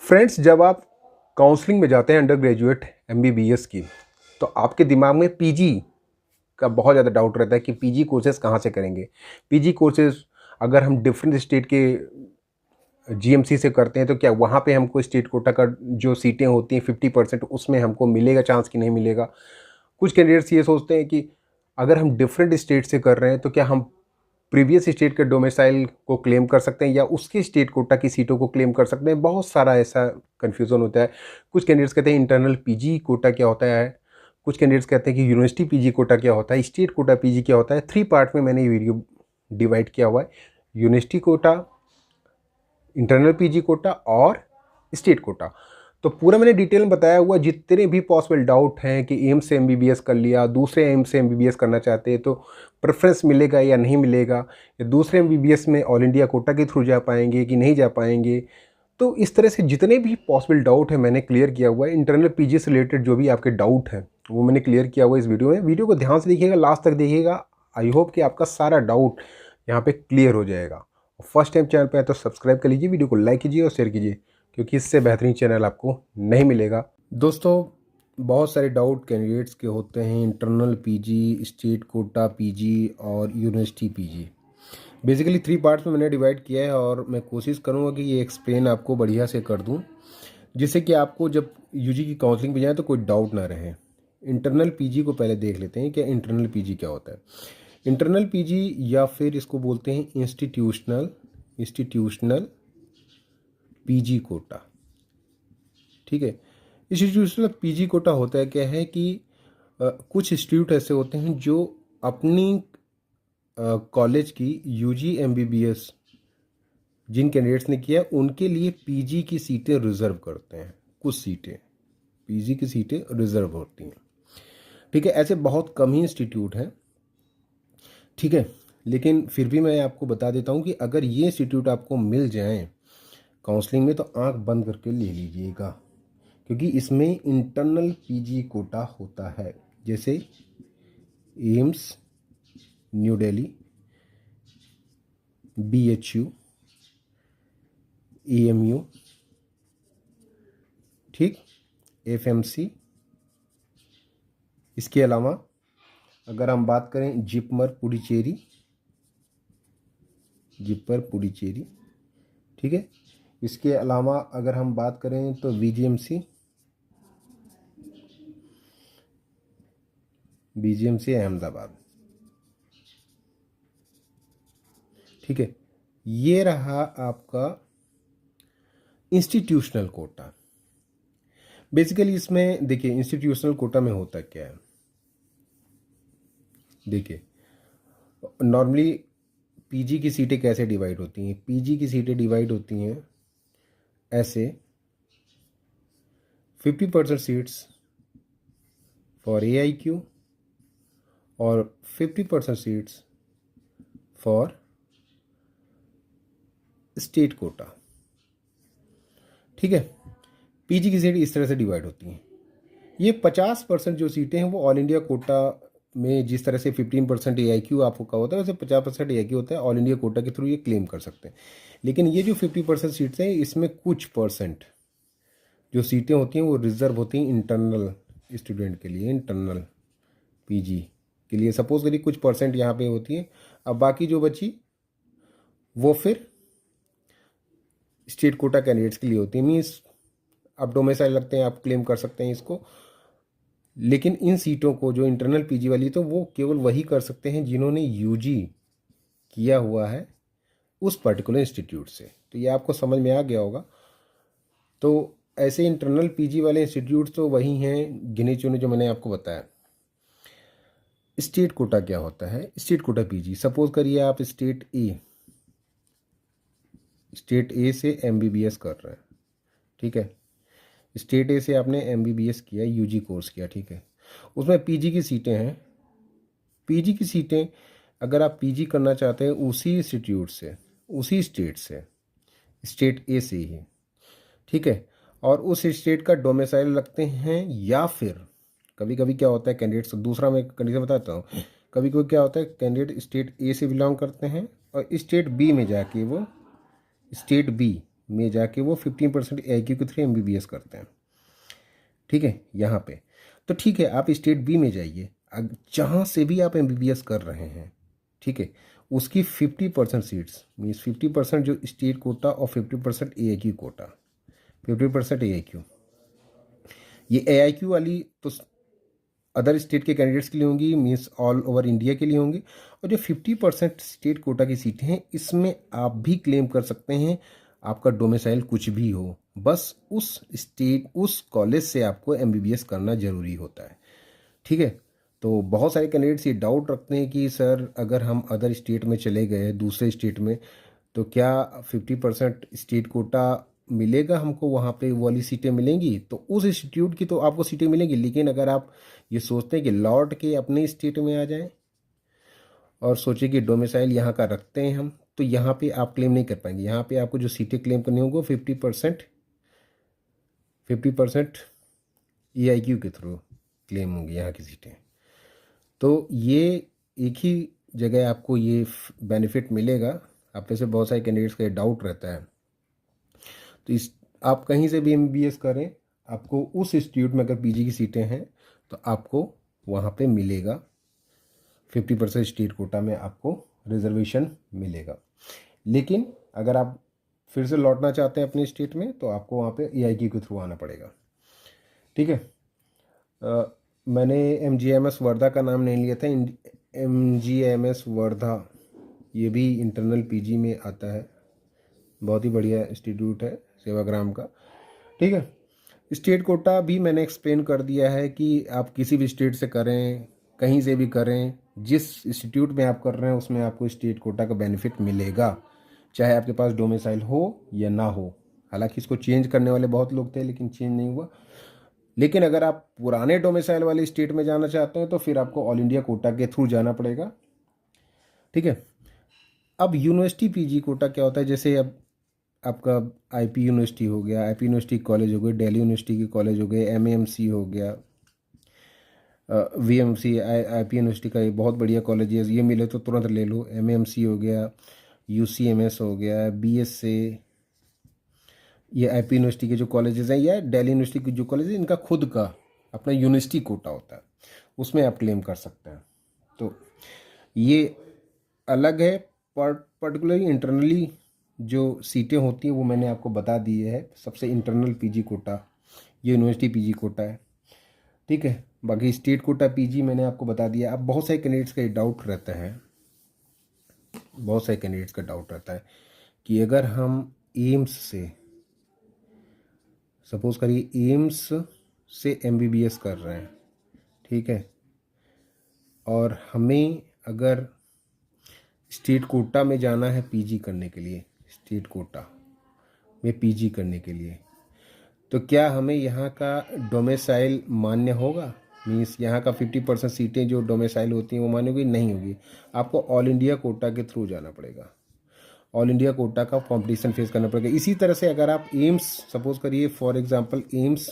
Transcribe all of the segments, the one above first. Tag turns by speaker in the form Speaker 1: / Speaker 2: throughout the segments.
Speaker 1: Friends, जब आप counselling में जाते हैं अंडर ग्रेजुएट एमबीबीएस की, तो आपके दिमाग में पीजी का बहुत ज़्यादा डाउट रहता है कि पीजी कोर्सेज़ कहाँ से करेंगे। पीजी कोर्सेज़ अगर हम डिफरेंट स्टेट के जीएमसी से करते हैं तो क्या वहाँ पे हमको स्टेट कोटा का जो सीटें होती हैं 50% उसमें हमको मिलेगा चांस कि नहीं मिलेगा। कुछ कैंडिडेट्स ये सोचते हैं कि अगर हम डिफरेंट स्टेट से कर रहे हैं तो क्या हम प्रीवियस स्टेट के डोमिसाइल को क्लेम कर सकते हैं या उसके स्टेट कोटा की सीटों को क्लेम कर सकते हैं। बहुत सारा ऐसा कन्फ्यूज़न होता है। कुछ कैंडिडेट्स कहते हैं इंटरनल पीजी कोटा क्या होता है, कुछ कैंडिडेट्स कहते हैं कि यूनिवर्सिटी पीजी कोटा क्या होता है, स्टेट कोटा पीजी क्या होता है। 3 पार्ट में मैंने ये वीडियो डिवाइड किया हुआ है, university quota, internal PG quota और स्टेट कोटा। तो पूरा मैंने डिटेल में बताया हुआ। जितने भी पॉसिबल डाउट हैं कि एम्स से एमबीबीएस कर लिया, दूसरे एम्स से एमबीबीएस करना चाहते हैं तो प्रेफरेंस मिलेगा या नहीं मिलेगा, या दूसरे एमबीबीएस में ऑल इंडिया कोटा के थ्रू जा पाएंगे कि नहीं जा पाएंगे। तो इस तरह से जितने भी पॉसिबल डाउट है मैंने क्लियर किया हुआ है। इंटरनल पीजी से रिलेटेड जो भी आपके डाउट हैं वो मैंने क्लियर किया हुआ है इस वीडियो में। वीडियो को ध्यान से देखिएगा, लास्ट तक देखिएगा। आई होप कि आपका सारा डाउट यहाँ पे क्लियर हो जाएगा। फर्स्ट टाइम चैनल पे है तो सब्सक्राइब कर लीजिए, वीडियो को लाइक कीजिए और शेयर कीजिए, क्योंकि इससे बेहतरीन चैनल आपको नहीं मिलेगा। दोस्तों, बहुत सारे डाउट कैंडिडेट्स के होते हैं internal PG, state quota PG और यूनिवर्सिटी पीजी। बेसिकली 3 पार्ट्स में मैंने डिवाइड किया है और मैं कोशिश करूँगा कि ये एक्सप्लेन आपको बढ़िया से कर दूँ, जिससे कि आपको जब यूजी की काउंसलिंग पे जाए तो कोई डाउट ना रहे। इंटरनल पीजी को पहले देख लेते हैं कि इंटरनल पीजी क्या होता है। इंटरनल पीजी या फिर इसको बोलते हैं इंस्टीट्यूशनल पीजी कोटा। ठीक है, इंस्टीट्यूशनल पीजी कोटा होता है क्या है कि कुछ इंस्टीट्यूट ऐसे होते हैं जो अपनी कॉलेज की यूजी एमबीबीएस जिन कैंडिडेट्स ने किया उनके लिए पीजी की सीटें रिजर्व करते हैं। कुछ सीटें पीजी की सीटें रिजर्व होती हैं। ठीक है, ऐसे बहुत कम ही इंस्टीट्यूट हैं। ठीक है, लेकिन फिर भी मैं आपको बता देता हूँ कि अगर ये इंस्टीट्यूट आपको मिल जाएं काउंसलिंग में तो आंख बंद करके ले लीजिएगा, क्योंकि इसमें इंटरनल पीजी कोटा होता है। जैसे AIIMS, new Delhi, BHU, AMU, ठीक, एफएमसी। इसके अलावा अगर हम बात करें जिपमर पुडुचेरी, ठीक है। इसके अलावा अगर हम बात करें तो बीजीएमसी अहमदाबाद। ठीक है, ये रहा आपका इंस्टीट्यूशनल कोटा। बेसिकली इसमें देखिए इंस्टीट्यूशनल कोटा में होता क्या है। देखिए नॉर्मली पीजी की सीटें कैसे डिवाइड होती हैं। पीजी की सीटें डिवाइड होती हैं ऐसे, 50% सीट्स फॉर एआईक्यू और 50% सीट्स फॉर स्टेट कोटा। ठीक है, पीजी की सीटें इस तरह से डिवाइड होती हैं। ये 50% जो सीटें हैं वो ऑल इंडिया कोटा में, जिस तरह से 15% एआईक्यू आपको का होता है वैसे 50% एआईक्यू होता है, ऑल इंडिया कोटा के थ्रू ये क्लेम कर सकते हैं। लेकिन ये जो 50% सीट्स हैं इसमें कुछ परसेंट जो सीटें होती हैं वो रिजर्व होती हैं इंटरनल स्टूडेंट के लिए, इंटरनल पीजी के लिए। सपोज करिए कुछ परसेंट यहाँ पे होती हैं, अब बाकी जो बची वो फिर स्टेट कोटा कैंडिडेट्स के लिए होती है। मीन्स आप डोमिसाइल लगते हैं, आप क्लेम कर सकते हैं इसको। लेकिन इन सीटों को जो इंटरनल पीजी वाली तो वो केवल वही कर सकते हैं जिन्होंने यूजी किया हुआ है उस पर्टिकुलर इंस्टीट्यूट से। तो ये आपको समझ में आ गया होगा। तो ऐसे इंटरनल पीजी वाले इंस्टीट्यूट तो वही हैं गिने चुने जो मैंने आपको बताया। स्टेट कोटा क्या होता है, स्टेट कोटा पीजी। सपोज करिए आप स्टेट ए से एमबीबीएस कर रहे हैं। ठीक है, स्टेट ए से आपने एमबीबीएस किया, यूजी कोर्स किया। ठीक है, उसमें पीजी की सीटें हैं। पीजी की सीटें अगर आप पीजी करना चाहते हैं उसी इंस्टीट्यूट से, उसी स्टेट से, स्टेट ए से ही, ठीक है, और उस स्टेट का डोमिसाइल लगते हैं, या फिर कभी कभी क्या होता है कैंडिडेट्स, दूसरा मैं कंडीशन बताता हूँ, कभी कभी क्या होता है कैंडिडेट स्टेट ए से बिलोंग करते हैं और स्टेट बी में जाके वो स्टेट बी में जाके वो 15% AIQ के थ्रू MBBS करते हैं। ठीक है, यहाँ पे तो ठीक है, आप स्टेट बी में जाइए, जहाँ से भी आप MBBS कर रहे हैं, ठीक है, उसकी 50% सीट्स मीन्स 50% जो स्टेट कोटा और 50% AIQ कोटा, 50% AIQ। ये AIQ वाली तो अदर स्टेट के कैंडिडेट्स के लिए होंगी, मीन्स ऑल ओवर इंडिया के लिए होंगी। और जो 50% स्टेट कोटा की सीटें हैं, इसमें आप भी क्लेम कर सकते हैं, आपका डोमिसाइल कुछ भी हो, बस उस स्टेट उस कॉलेज से आपको MBBS करना ज़रूरी होता है। ठीक है, तो बहुत सारे कैंडिडेट्स ये डाउट रखते हैं कि सर अगर हम अदर स्टेट में चले गए, दूसरे स्टेट में, तो क्या 50% स्टेट कोटा मिलेगा हमको, वहाँ पे वो वाली सीटें मिलेंगी? तो उस इंस्टीट्यूट की तो आपको सीटें मिलेंगी, लेकिन अगर आप ये सोचते हैं कि लौट के अपने स्टेट में आ जाएं और सोचिए कि डोमिसाइल यहाँ का रखते हैं हम, तो यहाँ पे आप क्लेम नहीं कर पाएंगे। यहाँ पे आपको जो सीटें क्लेम करनी होंगी 50% AIQ के थ्रू क्लेम होंगी यहाँ की सीटें। तो ये एक ही जगह आपको ये बेनिफिट मिलेगा। आप में से बहुत सारे कैंडिडेट्स का ये डाउट रहता है, तो इस आप कहीं से भी MBBS करें, आपको उस इंस्टीट्यूट में अगर PG की सीटें हैं तो आपको वहाँ पे मिलेगा, 50% स्टेट कोटा में आपको रिजर्वेशन मिलेगा। लेकिन अगर आप फिर से लौटना चाहते हैं अपने स्टेट में, तो आपको वहाँ पे AIQ के थ्रू आना पड़ेगा। ठीक है, मैंने MGMS वर्धा का नाम नहीं लिया था। MGMS वर्धा ये भी इंटरनल PG में आता है, बहुत ही बढ़िया इंस्टीट्यूट है सेवाग्राम का। ठीक है, स्टेट कोटा भी मैंने एक्सप्लेन कर दिया है कि आप किसी भी स्टेट से करें, कहीं से भी करें, जिस इंस्टीट्यूट में आप कर रहे हैं उसमें आपको स्टेट कोटा का बेनिफिट मिलेगा, चाहे आपके पास डोमिसाइल हो या ना हो। हालांकि इसको चेंज करने वाले बहुत लोग थे, लेकिन चेंज नहीं हुआ। लेकिन अगर आप पुराने डोमिसाइल वाले स्टेट में जाना चाहते हैं तो फिर आपको ऑल इंडिया कोटा के थ्रू जाना पड़ेगा। ठीक है, अब यूनिवर्सिटी PG कोटा क्या होता है? जैसे अब आपका IP यूनिवर्सिटी हो गया, IP यूनिवर्सिटी कॉलेज हो गए, दिल्ली यूनिवर्सिटी के कॉलेज हो गए, MAMC हो गया, VMC IP यूनिवर्सिटी का ये बहुत बढ़िया कॉलेज है, ये मिले तो तुरंत ले लो। MAMC हो गया, UCMS हो गया, BSA, ये IP यूनिवर्सिटी के जो कॉलेजेस हैं, या दिल्ली यूनिवर्सिटी के जो कॉलेज है, इनका खुद का अपना यूनिवर्सिटी कोटा होता है, उसमें आप क्लेम कर सकते हैं। तो ये अलग है। पर्टिकुलरली इंटरनली जो सीटें होती हैं वो मैंने आपको बता दी है। सबसे इंटरनल PG कोटा ये यूनिवर्सिटी PG कोटा है। ठीक है, बाकी स्टेट कोटा PG मैंने आपको बता दिया। अब बहुत सारे कैंडिडेट्स का डाउट रहता है, बहुत सारे कैंडिडेट्स का डाउट रहता है कि अगर हम एम्स से, सपोज करिए एम्स से MBBS कर रहे हैं, ठीक है, और हमें अगर स्टेट कोटा में जाना है PG करने के लिए, स्टेट कोटा में PG करने के लिए, तो क्या हमें यहाँ का डोमिसाइल मान्य होगा? मीन्स यहाँ का 50% सीटें जो डोमिसाइल होती हैं वो मान्य होगी? नहीं होगी। आपको ऑल इंडिया कोटा के थ्रू जाना पड़ेगा, ऑल इंडिया कोटा का कंपटीशन फेस करना पड़ेगा। इसी तरह से अगर आप एम्स, सपोज करिए फॉर एग्जांपल एम्स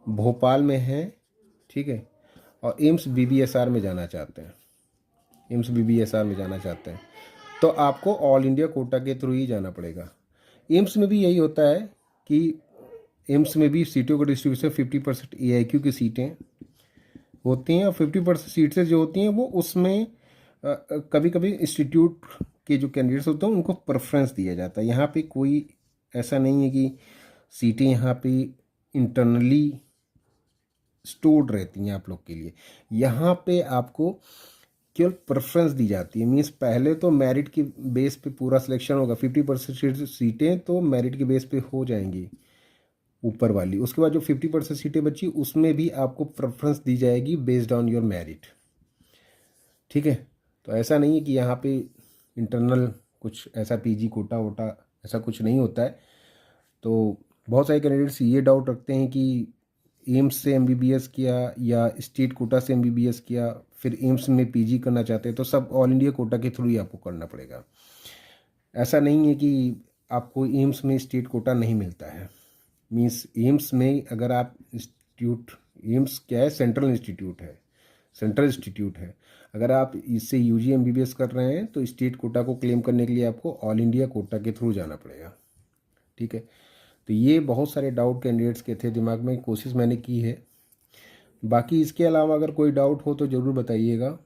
Speaker 1: भोपाल में है, ठीक है, और एम्स BBSR में जाना चाहते हैं, एम्स BBSR में जाना चाहते हैं, तो आपको ऑल इंडिया कोटा के थ्रू ही जाना पड़ेगा। एम्स में भी यही होता है कि एम्स में भी सीटों का डिस्ट्रीब्यूशन 50% AIQ की सीटें होती हैं, और 50% सीटें जो होती हैं वो उसमें कभी कभी इंस्टीट्यूट के जो कैंडिडेट्स होते हैं उनको प्रेफरेंस दिया जाता है। यहाँ पे कोई ऐसा नहीं है कि सीटें यहाँ पे इंटरनली स्टोर्ड रहती हैं आप लोग के लिए। यहाँ पे आपको केवल प्रेफरेंस दी जाती है। मीन्स पहले तो मेरिट की बेस पे पूरा सिलेक्शन होगा, 50% सीटें तो मेरिट के बेस पे हो जाएंगी ऊपर वाली। उसके बाद जो 50% सीटें बची उसमें भी आपको प्रेफरेंस दी जाएगी बेस्ड ऑन योर मेरिट। ठीक है, तो ऐसा नहीं है कि यहाँ पे इंटरनल कुछ ऐसा PG कोटा वोटा ऐसा कुछ नहीं होता है। तो बहुत सारे कैंडिडेट्स ये डाउट रखते हैं कि एम्स से MBBS किया या स्टेट कोटा से MBBS किया, फिर एम्स में PG करना चाहते हैं, तो सब ऑल इंडिया कोटा के थ्रू ही आपको करना पड़ेगा। ऐसा नहीं है कि आपको एम्स में स्टेट कोटा नहीं मिलता है। मीन्स एम्स में अगर आप इंस्टीट्यूट, एम्स क्या है? सेंट्रल इंस्टीट्यूट है, सेंट्रल इंस्टीट्यूट है। अगर आप इससे UG MBBS कर रहे हैं तो स्टेट कोटा को क्लेम करने के लिए आपको ऑल इंडिया कोटा के थ्रू जाना पड़ेगा। ठीक है। तो ये बहुत सारे डाउट कैंडिडेट्स के थे दिमाग में, कोशिश मैंने की है। बाकी इसके अलावा अगर कोई डाउट हो तो ज़रूर बताइएगा।